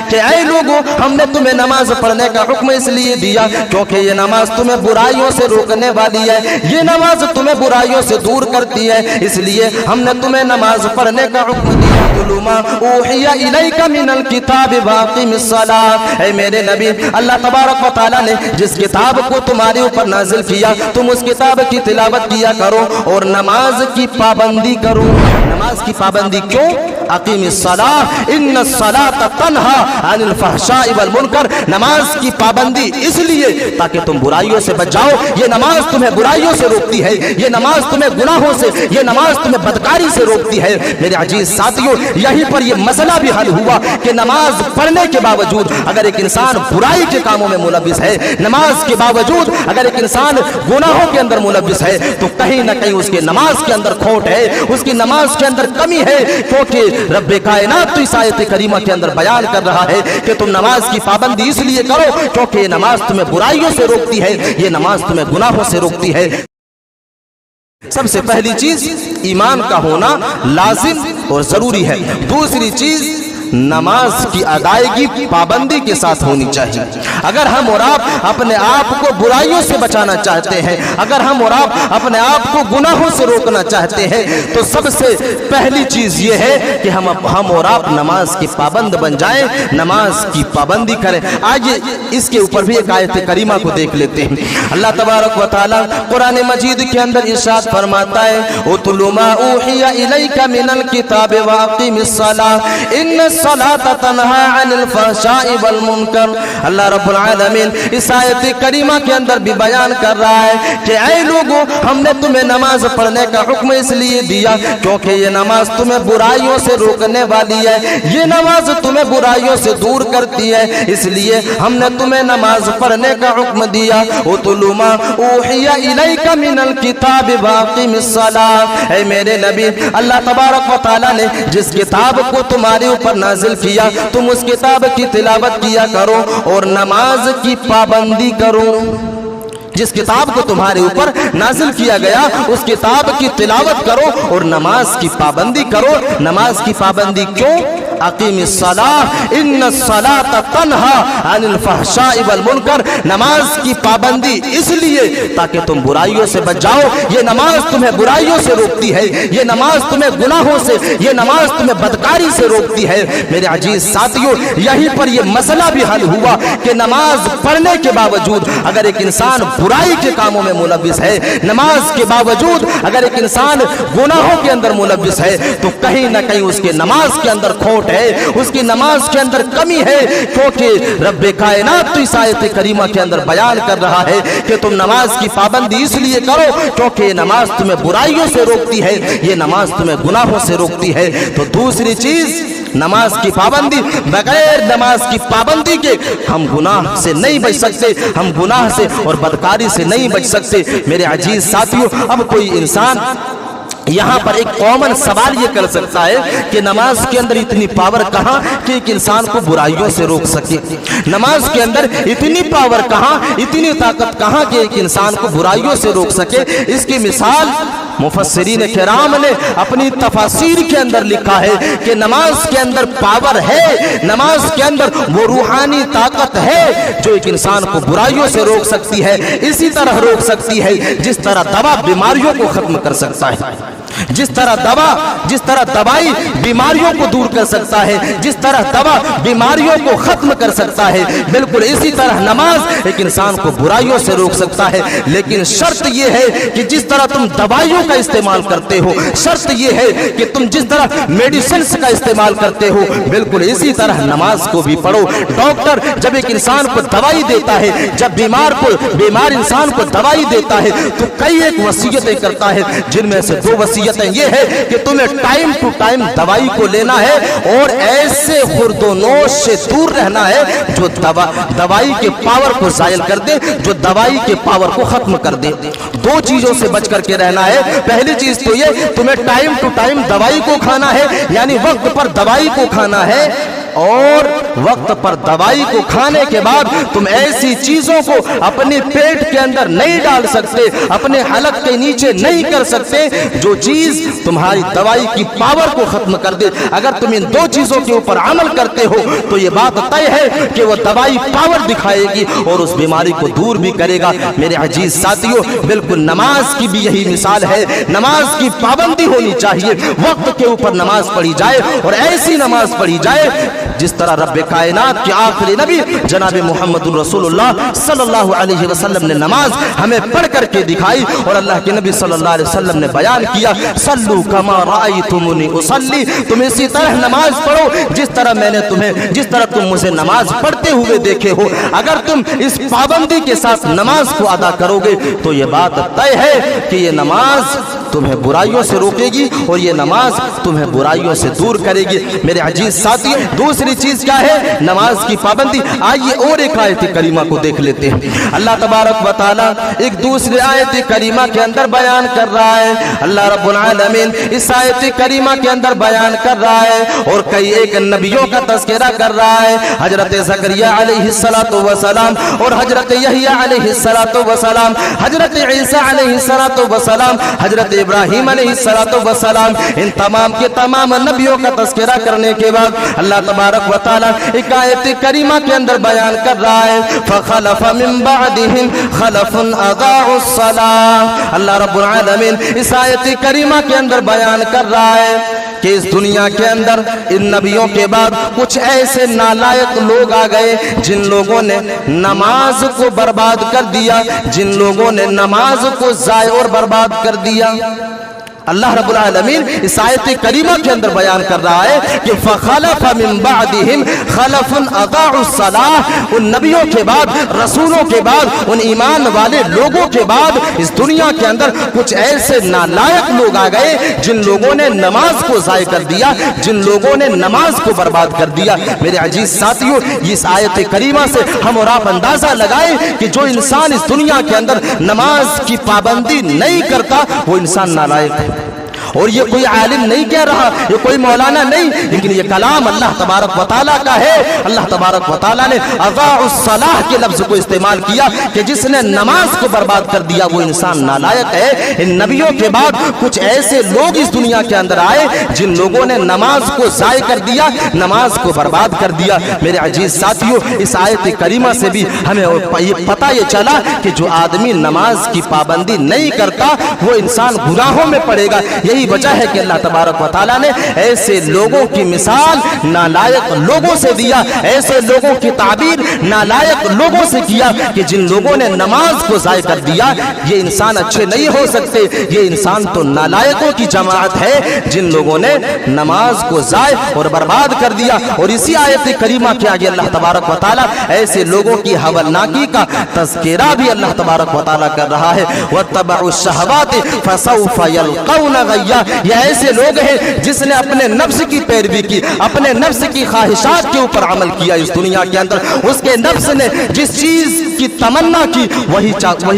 کہ اے لوگوں ہم نے تمہیں نماز پڑھنے کا حکم اس لیے دیا کیونکہ یہ نماز تمہیں برائیوں سے روکنے والی ہے، یہ نماز تمہیں برائیوں سے دور کرتی ہے، اس لیے ہم نے تمہیں نماز پڑھنے کا حکم دیا۔ اتل ما اوحی الیک من الکتاب واقم الصلاۃ، اے میرے نبی اللہ تبارک و تعالی نے جس کتاب کو تمہارے اوپر نازل کیا تم اس کتاب کی تلاوت کیا کرو اور نماز کی پابندی کرو۔ نماز کی پابندی کیوں؟ اقیم الصلاۃ ان الصلاۃ تنہی عن الفحشاء والمنکر، نماز کی پابندی اس لیے تاکہ تم برائیوں سے بچ جاؤ، یہ نماز تمہیں برائیوں سے روکتی ہے، یہ نماز تمہیں گناہوں سے، یہ نماز تمہیں بدکاری سے روکتی ہے۔ میرے عزیز ساتھیوں یہیں پر یہ مسئلہ بھی حل ہوا کہ نماز پڑھنے کے باوجود اگر ایک انسان برائی کے کاموں میں ملوث ہے، نماز کے باوجود اگر ایک انسان گناہوں کے اندر ملوث ہے تو کہیں نہ کہیں اس کے نماز کے اندر کھوٹ ہے، اس کی نماز کے اندر کمی ہے، کیونکہ رب کائنات تو اس آیت کریمہ کے اندر بیان کر رہا ہے کہ تم نماز کی پابندی اس لیے کرو کیونکہ یہ نماز تمہیں برائیوں سے روکتی ہے، یہ نماز تمہیں گناہوں سے روکتی ہے۔ سب سے پہلی چیز ایمان کا ہونا لازم اور ضروری ہے۔ دوسری چیز نماز کی ادائیگی پابندی کے ساتھ ہونی چاہیے۔ اگر ہم اور آپ اپنے آپ کو برائیوں سے بچانا چاہتے ہیں، اگر ہم اور آپ اپنے آپ کو گناہوں سے روکنا چاہتے ہیں تو سب سے پہلی چیز یہ ہے کہ ہم اور آپ نماز کی پابند بن جائیں، نماز کی پابندی کریں۔ آئیے اس کے اوپر بھی ایک آیت کریمہ کو دیکھ لیتے ہیں۔ اللہ تبارک و تعالی قرآن مجید کے اندر ارشاد فرماتا ہے اتل ما اوحی الیک من الکتاب واقم الصلاۃ ان الصلاۃ تنہی عن الفحشاء والمنکر۔ اللہ رب العالمین اس آیت کریمہ کے اندر بھی بیان کر رہا ہے کہ اے لوگوں ہم نے تمہیں نماز پڑھنے کا حکم اس لیے دیا کیونکہ یہ نماز تمہیں برائیوں سے روکنے والی ہے، یہ نماز تمہیں برائیوں سے دور کرتی ہے، اس لیے ہم نے تمہیں نماز پڑھنے کا حکم دیا۔ اتل ما اوحی الیک من الکتاب واقم الصلاۃ، اے میرے نبی اللہ تبارک و تعالی نے جس کتاب کو تمہارے اوپر نازل کیا تم اس کتاب کی تلاوت کیا کرو اور نماز کی پابندی کرو۔ جس کتاب کو تمہارے اوپر نازل کیا گیا اس کتاب کی تلاوت کرو اور نماز کی پابندی کرو۔ نماز کی پابندی کیوں؟ اقیم الصلاۃ ان الصلاۃ تنہی عن الفحشاء والمنکر، نماز کی پابندی اس لیے تاکہ تم برائیوں سے بچ جاؤ، یہ نماز تمہیں برائیوں سے روکتی ہے، یہ نماز تمہیں گناہوں سے، یہ نماز تمہیں بدکاری سے روکتی ہے۔ میرے عزیز ساتھیوں یہیں پر یہ مسئلہ بھی حل ہوا کہ نماز پڑھنے کے باوجود اگر ایک انسان برائی کے کاموں میں ملوث ہے، نماز کے باوجود اگر ایک انسان گناہوں کے اندر ملوث ہے تو کہیں نہ کہیں اس کے نماز کے اندر کھوٹ ہے، اس کی نماز کے اندر کمی ہے، کیونکہ رب کائنات تو اس آیت کریمہ کے اندر بیان کر رہا ہے کہ تم نماز کی پابندی اس لیے کرو کیونکہ یہ نماز تمہیں برائیوں سے روکتی ہے، یہ نماز تمہیں گناہوں سے روکتی ہے۔ تو دوسری چیز نماز کی پابندی، بغیر نماز کی پابندی کے ہم گناہ سے نہیں بچ سکتے، ہم گناہ سے اور بدکاری سے نہیں بچ سکتے۔ میرے عزیز ساتھیوں اب کوئی انسان یہاں پر ایک کامن سوال یہ کر سکتا ہے کہ نماز کے اندر اتنی پاور کہاں کہ ایک انسان کو برائیوں سے روک سکے؟ نماز کے اندر اتنی پاور کہاں، اتنی طاقت کہاں کہ ایک انسان کو برائیوں سے روک سکے؟ اس کی مثال مفسرین کرام نے اپنی تفاسیر کے اندر لکھا ہے کہ نماز کے اندر پاور ہے، نماز کے اندر وہ روحانی طاقت ہے جو ایک انسان کو برائیوں سے روک سکتی ہے، اسی طرح روک سکتی ہے جس طرح دوا بیماریوں کو ختم کر سکتا ہے، جس طرح دوائی بیماریوں کو دور کر سکتا ہے، جس طرح دوا بیماریوں کو ختم کر سکتا ہے، بالکل اسی طرح نماز ایک انسان کو برائیوں سے روک سکتا ہے۔ لیکن شرط یہ ہے کہ جس طرح تم دوائیوں کا استعمال کرتے ہو، شرط یہ ہے کہ تم جس طرح میڈیسنز کا استعمال کرتے ہو بالکل اسی طرح نماز کو بھی پڑھو۔ ڈاکٹر جب ایک انسان کو دوائی دیتا ہے، جب بیمار انسان کو دوائی دیتا ہے تو کئی ایک وصیتیں کرتا ہے، جن میں سے دو وصیتیں یہ ہے کہ تمہیں ٹائم ٹو ٹائم دوائی کو لینا ہے اور ایسے خورد و نوش سے دور رہنا ہے جو دوائی کے پاور کو زائل کر دے، جو دوائی کے پاور کو ختم کر دے۔ دو چیزوں سے بچ کر کے رہنا ہے۔ پہلی چیز تو یہ تمہیں ٹائم ٹو ٹائم دوائی کو کھانا ہے، یعنی وقت پر دوائی کو کھانا ہے، और वक्त पर दवाई को खाने के बाद तुम ऐसी चीजों को अपने पेट के अंदर नहीं डाल सकते, अपने हलक के नीचे नहीं कर सकते जो चीज तुम्हारी दवाई की पावर को खत्म कर दे। अगर तुम इन दो चीजों के ऊपर अमल करते हो तो ये बात तय है कि वो दवाई पावर दिखाएगी और उस बीमारी को दूर भी करेगा। मेरे अजीज साथियों, बिल्कुल नमाज की भी यही मिसाल है। नमाज की पाबंदी होनी चाहिए, वक्त के ऊपर नमाज पढ़ी जाए और ऐसी नमाज पढ़ी जाए जिस तरह रब्बे कायनात के आखिरी नबी जनाब मुहम्मदुर रसूलुल्लाह सल्लल्लाहु अलैहि वसल्लम ने नमाज हमें पढ़ करके दिखाई और अल्लाह के नबी सल्लल्लाहु अलैहि वसल्लम ने बयान किया, सल्लू कमा रायतुमुनी उसल्ली, तुम इसी तरह नमाज पढ़ो जिस तरह तुम मुझे नमाज पढ़ते हुए देखे हो। अगर तुम इस पाबंदी के साथ नमाज को अदा करोगे तो ये बात तय है कि ये नमाज तुम्हें बुराइयों से रोकेगी और ये नमाज तुम्हें बुराइयों से दूर करेगी। मेरे अजीज साथियों, दूसरी चीज क्या है नमाज की पाबंदी? आइए और एक आयत करीमा को देख लेते हैं। अल्लाह तबारक व तआला एक दूसरी आयत करीमा के अंदर बयान कर रहा है। अल्लाह रब्बुल आलमीन इस आयत करीमा के अंदर बयान कर रहा है और कई एक नबियों का तज़किरा कर रहा है। हजरत ज़करिया अलैहिस्सलातु वस्सलाम और हजरत यहया अलैहिस्सलातु वस्सलाम, हजरत ईसा अलैहिस्सलातु वस्सलाम, हजरत इब्राहीम अलैहिस्सलातु वस्सलाम, इन तमाम के तमाम नबियों का तज़किरा करने के बाद अल्लाह तबारक व तआला एक आयत करीमा के अंदर बयान कर रहा है, फखलफ मिन बअदिहिम खलफुन अदाउस सलाह। अल्लाह रब्बुल आलमीन इस आयत करीमा के अंदर बयान कर रहा है कि इस दुनिया के अंदर इन नबियों के बाद कुछ ऐसे नालायक लोग आ गए जिन लोगों ने नमाज को बर्बाद कर दिया, जिन लोगों ने नमाज को ज़ाय और बर्बाद कर दिया। अल्लाह रब्बुल आलमीन इस आयत करीमा के अंदर बयान कर रहा है कि फखलफ मिन बअदिहिम खलफुन अदाउस सलाह, उन नबियों के बाद, रसूलों के बाद, उन ईमान वाले लोगों के बाद इस दुनिया के अंदर कुछ ऐसे नालायक लोग आ गए जिन लोगों ने नमाज को ज़ाय कर दिया, जिन लोगों ने नमाज को बर्बाद कर दिया। मेरे अजीज साथियों, इस आयत करीमा से हम और आप अंदाजा लगाए कि जो इंसान इस दुनिया के अंदर नमाज की पाबंदी नहीं करता वो इंसान नालायक है। और ये कोई आलिम नहीं कह रहा, ये कोई मौलाना नहीं, लेकिन ये कलाम अल्लाह तबारक व तआला का है। अल्लाह तबारक व तआला ने अज़ाउस सलाह के लफ्ज को इस्तेमाल किया कि जिसने नमाज को बर्बाद कर दिया वो इंसान नालायक है। इन नबियों के बाद कुछ ऐसे लोग इस दुनिया के अंदर आए जिन लोगों ने नमाज को ज़ाय कर दिया, नमाज को बर्बाद कर दिया। मेरे अजीज साथियों, इस आयत करीमा से भी हमें पता ये चला कि जो आदमी नमाज की पाबंदी नहीं करता वो इंसान गुनाहों में पड़ेगा। यही वजह है कि अल्लाह तबारक व तआला ने ऐसे लोगों की मिसाल नालायक लोगों से दिया, ऐसे लोगों की ताबीर नालायक लोगों से किया कि जिन लोगों ने नमाज को ज़ाय कर दिया ये इंसान अच्छे नहीं हो सकते, ये इंसान तो नालायकों की जमात है जिन लोगों ने नमाज को ज़ाय और बर्बाद कर दिया। और इसी आयत करीमा के आगे अल्लाह तबारक व तआला ऐसे लोगों की हवलनाकी का तज़किरा भी अल्लाह तबारक व तआला कर रहा है। वत्तबउश शहवाति फसौफ यल्क़ौन गय्या, ये ऐसे लोग हैं जिसने अपने नफ्स की पैरवी की, अपने नफ्स की ख्वाहिशात के ऊपर अमल किया इस दुनिया के अंदर। उसके नफ्स ने जिस चीज की तमन्ना की वही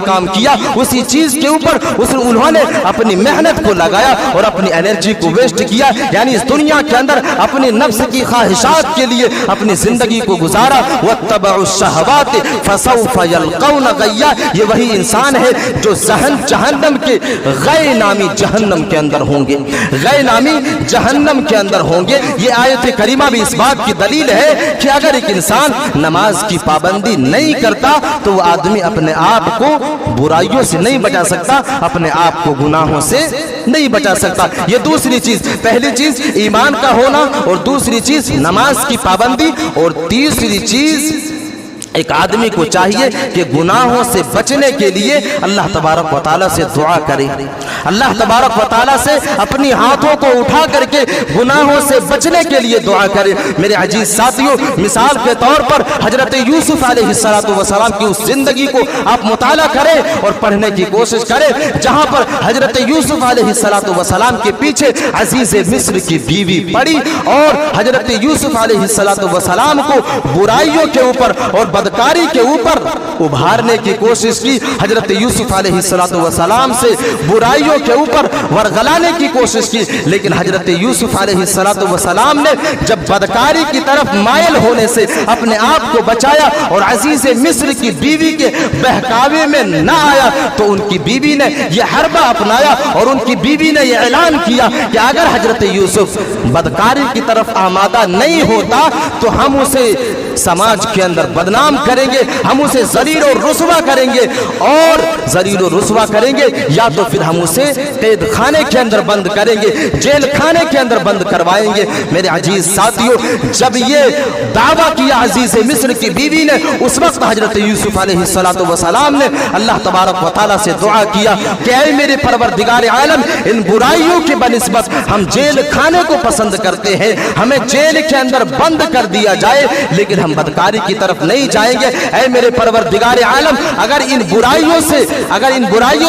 काम किया, उसी चीज के ऊपर उन्होंने अपनी मेहनत को लगाया और अपनी एनर्जी को वेस्ट किया। यानी इस दुनिया के अंदर अपनी नफ्स की ख्वाहिशात के लिए अपनी जिंदगी को गुजारा। वत्तबउश शहवात फसौफ यल्क़ौन गय्या, ये वही इंसान है जो जहन्नम के गै नामी जहन्नम के अंदर होंगे, गै नामी जहन्नम के अंदर होंगे। ये आयत करीमा भी इस बात की दलील है कि अगर एक इंसान नमाज की पाबंदी नहीं करता तो वो आदमी अपने आप को बुराइयों से नहीं बचा सकता, अपने आप को गुनाहों से नहीं बचा सकता। ये दूसरी चीज, पहली चीज ईमान का होना और दूसरी चीज नमाज की पाबंदी और तीसरी चीज एक आदमी को चाहिए कि गुनाहों से बचने के लिए अल्लाह तबारक व तआला से दुआ करे, अल्लाह तबारक व तआला से अपनी हाथों को उठा करके गुनाहों से बचने के लिए दुआ करे। मेरे अजीज साथियों, मिसाल के तौर पर हजरत यूसुफ अलैहिस्सलातु वस्सलाम की उस जिंदगी को आप मुताला करें और पढ़ने की कोशिश करें जहां पर हजरत यूसुफ अलैहिस्सलातु वस्सलाम के पीछे अजीज मिस्र की बीवी पड़ी और हजरत यूसुफ अलैहिस्सलातु वस्सलाम को बुराइयों के ऊपर और बदकारी के ऊपर उभारने की कोशिश की, हजरत यूसुफ अलैहिस्सलाम से बुराइयों के ऊपर वरगलाने की कोशिश की, लेकिन हजरत यूसुफ अलैहिस्सलाम ने जब बदकारी की तरफ मायल होने से अपने आप को बचाया और अजीज मिस्र की बीवी के बहकावे में न आया, तो उनकी बीवी ने यह हरबा अपनाया और उनकी बीवी ने यह ऐलान किया कि अगर हजरत यूसुफ बदकारी की तरफ आमादा नहीं होता तो हम उसे समाज के अंदर बदनाम करेंगे, हम उसे जलील और रुसवा करेंगे, और जलील और रुसवा करेंगे, या तो फिर हम उसे कैद खाने के अंदर बंद करेंगे, जेल खाने के अंदर बंद करवाएंगे। मेरे अजीज साथियों, जब ये दावा किया अजीज मिस्र की बीवी ने, उस वक्त हजरत यूसुफ अलैहिस्सलाम ने अल्लाह तबारक व तआला से दुआ किया कि ऐ मेरे परवरदिगार आलम, इन बुराइयों के बनिस्बत हम जेल खाने को पसंद करते हैं, हमें जेल के अंदर बंद कर दिया जाए, लेकिन हम बदकारी की तरफ नहीं जाएंगे। ऐ मेरे परवरदिगार आलम, अगर इन बुराइयों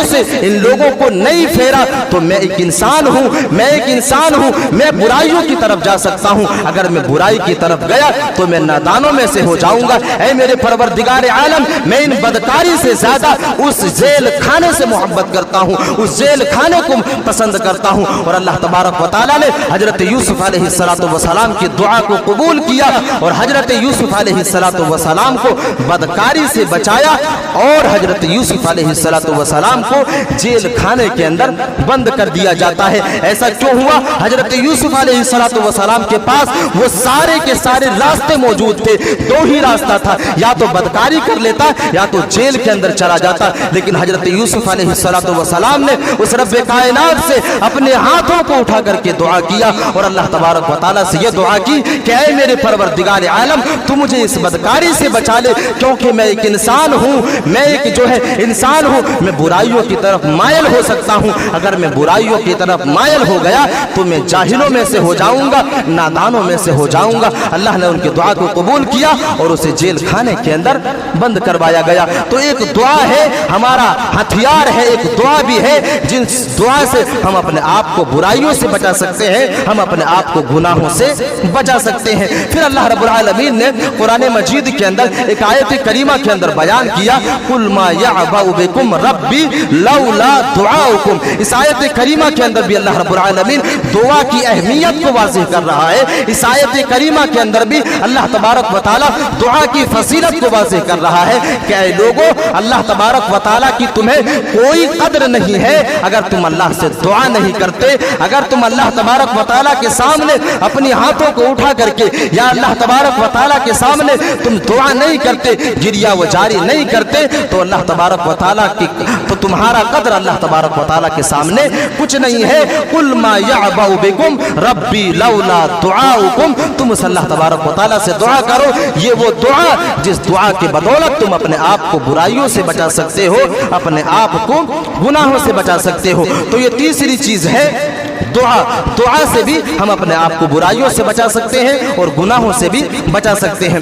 से इन लोगों को नहीं फेरा तो मैं एक इंसान हूँ, मैं बुराइयों की तरफ जा सकता हूँ, अगर मैं बुराई की तरफ गया तो मैं नादानों में से हो जाऊंगा। ऐ मेरे परवरदिगार आलम, मैं इन बदकारी से ज्यादा उस जेल खाने से मोहब्बत करता हूँ, उस जेल खाने को पसंद करता हूँ। और अल्लाह तबारक व तआला ने हजरत यूसुफ अलैहिस्सलाम की दुआ को कबूल किया और हजरत यूसुफ अलैहिस्सलाम को बदकारी से बचाया और हजरत यूसुफ अलैहिस्सलाम को जेल खाने के अंदर बंद कर दिया जाता है। ऐसा क्यों हुआ? हजरत यूसुफ अलैहिस्सलाम के पास वो सारे के सारे रास्ते मौजूद थे, दो ही रास्ता था, या तो बदकारी कर लेता या तो जेल के अंदर चला जाता। लेकिन हजरत यूसुफ अलैहिस्सलाम ने उस रब्बे कायनात से अपने हाथों को उठा करके दुआ किया और अल्लाह तबारक व तआला से यह दुआ की कि ऐ मेरे परवरदिगार आलम, तू मुझे इस बदकारी से बचा ले, क्योंकि मैं एक इंसान हूँ, इंसान हूँ, मैं बुराइयों की तरफ मायल हो सकता हूँ। अगर मैं बुराइयों की तरफ मायल हो गया तो मैं जाहिलों में से हो जाऊंगा, नादानों में से हो जाऊंगा। अल्लाह ने उनकी दुआ को कबूल किया और उसे जेल खाने के अंदर बंद करवाया गया। तो एक दुआ है, हमारा हथियार है, एक दुआ भी है जिस दुआ से हम अपने आप को बुराइयों से बचा सकते हैं, हम अपने आप को गुनाहों से बचा सकते हैं। फिर अल्लाह रब्बुल आलमीन ने कुरान मजीद के अंदर एक आयत करीमा के अंदर बयान किया, कुल मा यअबउ बिकुम रब्बी लौला दुआउकुम। इस आयत करीमा के अंदर भी अल्लाह रब्बुल आलमीन दुआ की अहमियत को वाज़ेह कर रहा है। इस आयत करीमा के अंदर भी अल्लाह तबारक व तआला दुआ की फजीलत को वाज़ेह कर रहा है कि ऐ लोगों, अल्लाह तबारक व तआला की तुम्हें कोई कद्र नहीं है अगर तुम अल्लाह से दुआ नहीं करते, अगर तुम अल्लाह तबारक व तआला के सामने अपनी हाथों को उठा करके या अल्लाह तबारक व तआला के सामने तुम दुआ नहीं करते, गिरिया वो जारी नहीं करते, तो अल्लाह तबारक व तआला की तो तुम्हारा कद्र अल्लाह तबारक व तआला के सामने कुछ नहीं है। कुल मा यअबउ बिकुम रब्बी लौला दुआउकुम, तुम उस अल्लाह तबारक व तआला से दुआ करो, ये वो दुआ जिस दुआ के बदौलत तुम अपने आप को बुराइयों से बचा सकते हो, अपने आप को गुनाहों से बचा सकते हो। तो ये तीसरी चीज है दुआ। दुआ से भी हम अपने आप को बुराइयों से बचा सकते हैं और गुनाहों से भी बचा सकते हैं।